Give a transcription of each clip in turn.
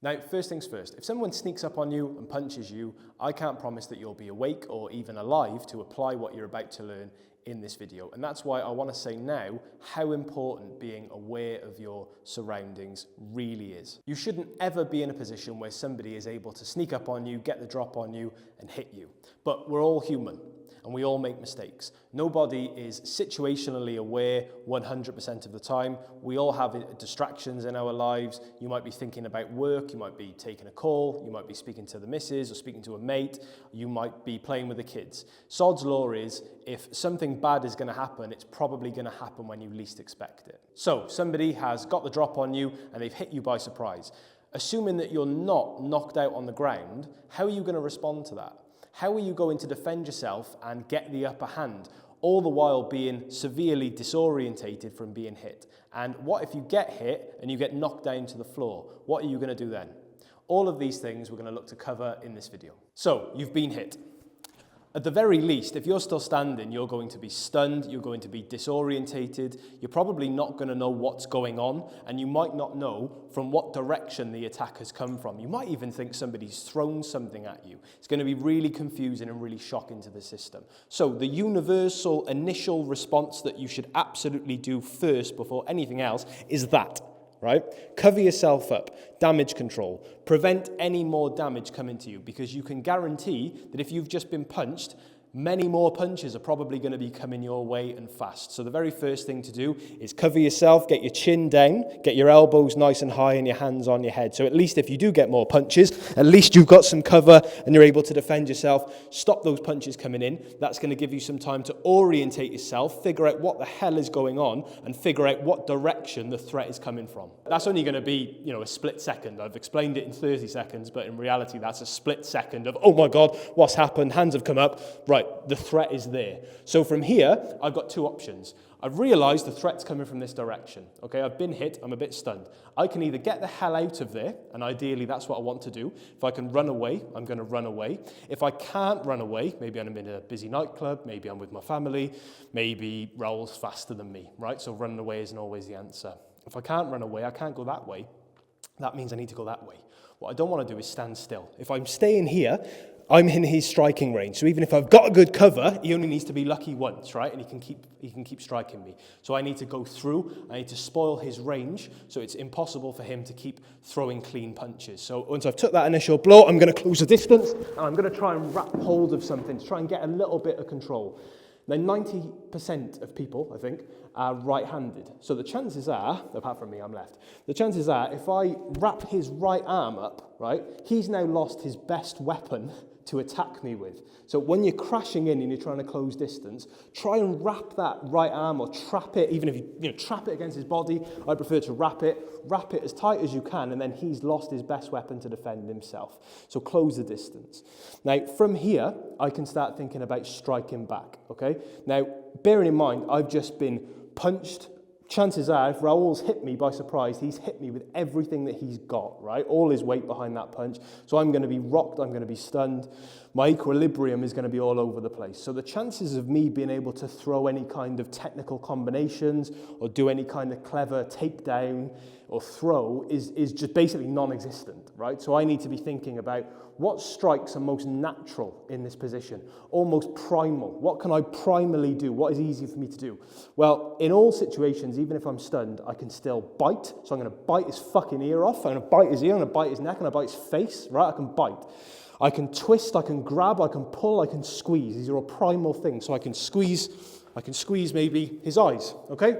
Now, first things first, if someone sneaks up on you and punches you, I can't promise that you'll be awake or even alive to apply what you're about to learn in this video. And that's why I want to say now how important being aware of your surroundings really is. You shouldn't ever be in a position where somebody is able to sneak up on you, get the drop on you, and hit you. But we're all human. And we all make mistakes. Nobody is situationally aware 100% of the time. We all have distractions in our lives. You might be thinking about work, you might be taking a call, you might be speaking to the missus or speaking to a mate, you might be playing with the kids. Sod's law is, if something bad is going to happen, it's probably going to happen when you least expect it. So, somebody has got the drop on you and they've hit you by surprise. Assuming that you're not knocked out on the ground, how are you going to respond to that? How are you going to defend yourself and get the upper hand, all the while being severely disorientated from being hit? And what if you get hit and you get knocked down to the floor? What are you going to do then? All of these things we're going to look to cover in this video. So, you've been hit. At the very least, if you're still standing, you're going to be stunned, you're going to be disorientated, you're probably not going to know what's going on, and you might not know from what direction the attack has come from. You might even think somebody's thrown something at you. It's going to be really confusing and really shocking to the system. So the universal initial response that you should absolutely do first before anything else is that. Right? Cover yourself up, damage control, prevent any more damage coming to you, because you can guarantee that if you've just been punched, many more punches are probably going to be coming your way and fast. So the very first thing to do is cover yourself, get your chin down, get your elbows nice and high and your hands on your head. So at least if you do get more punches, at least you've got some cover and you're able to defend yourself, stop those punches coming in. That's going to give you some time to orientate yourself, figure out what the hell is going on and figure out what direction the threat is coming from. That's only going to be, a split second. I've explained it in 30 seconds, but in reality, that's a split second of, oh my God, what's happened? Hands have come up. Right. The threat is there. So from here, I've got two options. I've realized the threat's coming from this direction. Okay, I've been hit, I'm a bit stunned. I can either get the hell out of there, and ideally that's what I want to do. If I can run away, I'm going to run away. If I can't run away, maybe I'm in a busy nightclub, maybe I'm with my family, maybe Raoul's faster than me, right? So running away isn't always the answer. If I can't run away, I can't go that way. That means I need to go that way. What I don't want to do is stand still. If I'm staying here, I'm in his striking range. So even if I've got a good cover, he only needs to be lucky once, right? And he can keep striking me. So I need to go through, I need to spoil his range, so it's impossible for him to keep throwing clean punches. So once I've took that initial blow, I'm going to close the distance, and I'm going to try and wrap hold of something to try and get a little bit of control. Now, 90% of people, I think, are right-handed. So the chances are, apart from me, I'm left. The chances are, if I wrap his right arm up, right, he's now lost his best weapon to attack me with. So when you're crashing in and you're trying to close distance, try and wrap that right arm or trap it, even if you trap it against his body. I prefer to wrap it as tight as you can, and then he's lost his best weapon to defend himself. So close the distance. Now, from here, I can start thinking about striking back, okay? Now, bearing in mind, I've just been punched. Chances are, if Raoul's hit me by surprise, he's hit me with everything that he's got, right? All his weight behind that punch. So I'm going to be rocked, I'm going to be stunned. My equilibrium is going to be all over the place. So the chances of me being able to throw any kind of technical combinations or do any kind of clever takedown or throw is just basically non-existent, right? So I need to be thinking about what strikes are most natural in this position, almost primal. What can I primally do? What is easy for me to do? Well, in all situations, even if I'm stunned, I can still bite. So I'm going to bite his fucking ear off. I'm going to bite his ear, I'm going to bite his neck, and I bite his face, right? I can bite. I can twist, I can grab, I can pull, I can squeeze. These are all primal things. So I can squeeze maybe his eyes, okay?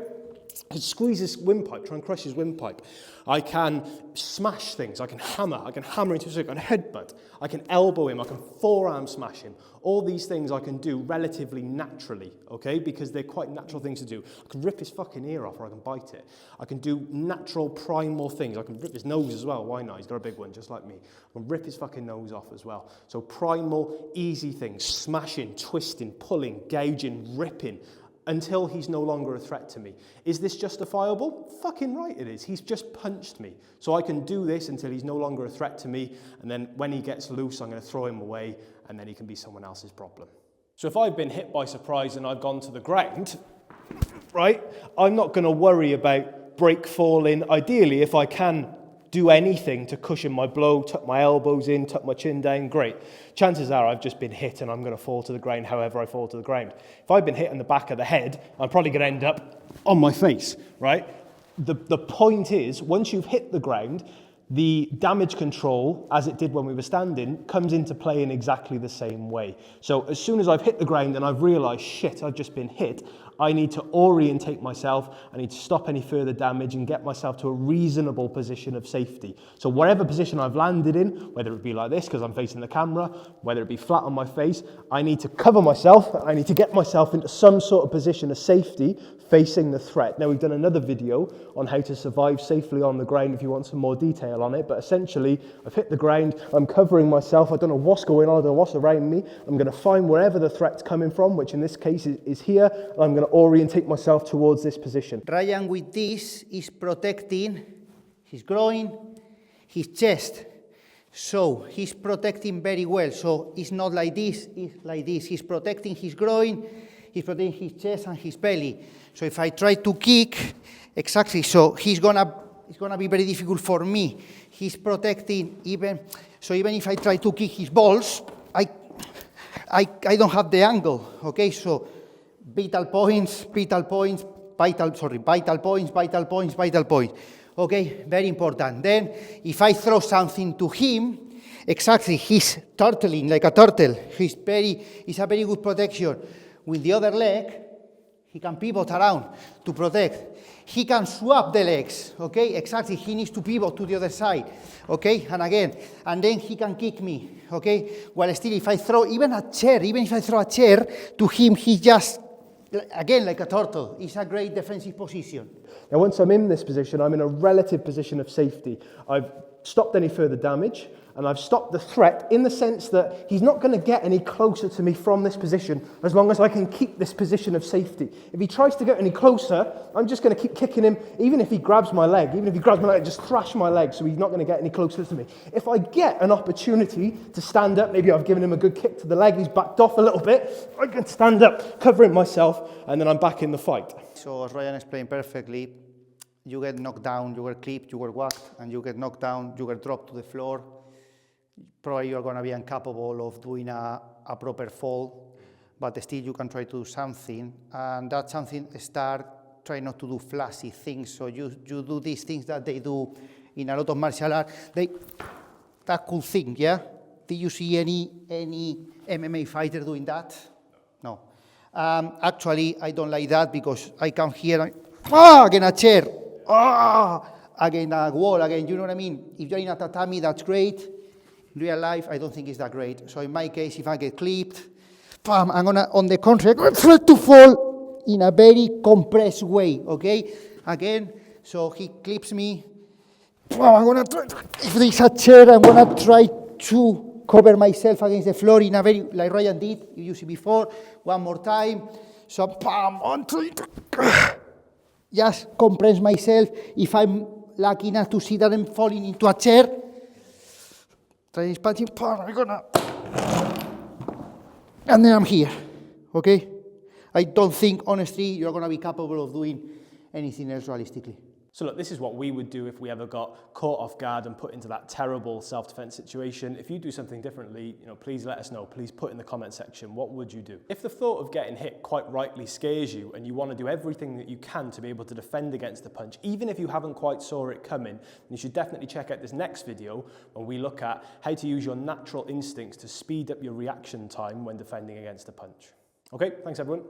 I can squeeze his windpipe, try and crush his windpipe. I can smash things, I can hammer into his, I can headbutt, I can elbow him, I can forearm smash him. All these things I can do relatively naturally, okay, because they're quite natural things to do. I can rip his fucking ear off or I can bite it. I can do natural primal things. I can rip his nose as well, why not? He's got a big one, just like me. I can rip his fucking nose off as well. So primal, easy things, smashing, twisting, pulling, gouging, ripping, until he's no longer a threat to me. Is this justifiable? Fucking right it is. He's just punched me. So I can do this until he's no longer a threat to me, and then when he gets loose, I'm going to throw him away, and then he can be someone else's problem. So if I've been hit by surprise and I've gone to the ground, right, I'm not going to worry about break falling. Ideally, if I can do anything to cushion my blow, tuck my elbows in, tuck my chin down, great. Chances are I've just been hit and I'm going to fall to the ground however I fall to the ground. If I've been hit in the back of the head, I'm probably going to end up on my face, right? The point is, once you've hit the ground, the damage control, as it did when we were standing, comes into play in exactly the same way. So as soon as I've hit the ground and I've realised, shit, I've just been hit, I need to orientate myself, I need to stop any further damage and get myself to a reasonable position of safety. So whatever position I've landed in, whether it be like this because I'm facing the camera, whether it be flat on my face, I need to cover myself, I need to get myself into some sort of position of safety facing the threat. Now, we've done another video on how to survive safely on the ground if you want some more detail on it, but essentially I've hit the ground, I'm covering myself, I don't know what's going on, I don't know what's around me, I'm going to find wherever the threat's coming from, which in this case is here, and I'm going to orientate myself towards this position. Ryan with this is protecting his groin, his chest. So he's protecting very well. So it's not like this, it's like this. He's protecting his groin, he's protecting his chest and his belly. So if I try to kick, exactly, so it's gonna be very difficult for me. He's protecting even if I try to kick his balls, I don't have the angle, okay? So vital points. Okay, very important. Then, if I throw something to him, exactly, he's turtling like a turtle. He's a very good protection. With the other leg, he can pivot around to protect. He can swap the legs, okay? Exactly, he needs to pivot to the other side, okay? And again, and then he can kick me, okay? While still, if I throw even if I throw a chair to him, he just, again, like a turtle. It's a great defensive position. Now, once I'm in this position, I'm in a relative position of safety. I've stopped any further damage, and I've stopped the threat in the sense that he's not going to get any closer to me from this position as long as I can keep this position of safety. If he tries to get any closer, I'm just going to keep kicking him. Even if he grabs my leg, just thrash my leg so he's not going to get any closer to me. If I get an opportunity to stand up, maybe I've given him a good kick to the leg, he's backed off a little bit, I can stand up, covering myself, and then I'm back in the fight. So as Ryan explained perfectly, you get knocked down, you get clipped, you get whacked, and you get knocked down, you get dropped to the floor. Probably you're going to be incapable of doing a proper fall, but still you can try to do something, and that something try not to do flashy things. So you do these things that they do in a lot of martial art. That cool thing, yeah? Did you see any MMA fighter doing that? No. Actually, I don't like that because I come here again a chair, again a wall, again, you know what I mean? If you're in a tatami, that's great. In real life, I don't think it's that great. So in my case, if I get clipped, I'm gonna, on the contrary, I'm gonna try to fall in a very compressed way, okay? Again, so he clips me. I'm gonna try, if there's a chair, I'm gonna try to cover myself against the floor in a very, like Ryan did, you see before. One more time. So, just compress myself. If I'm lucky enough to see that I'm falling into a chair, try punching, I'm gonna, and then I'm here, okay? I don't think, honestly, you're gonna be capable of doing anything else realistically. So look, this is what we would do if we ever got caught off guard and put into that terrible self-defense situation. If you do something differently, please let us know. Please put in the comment section, what would you do? If the thought of getting hit quite rightly scares you and you want to do everything that you can to be able to defend against the punch, even if you haven't quite saw it coming, then you should definitely check out this next video when we look at how to use your natural instincts to speed up your reaction time when defending against a punch. Okay, thanks everyone.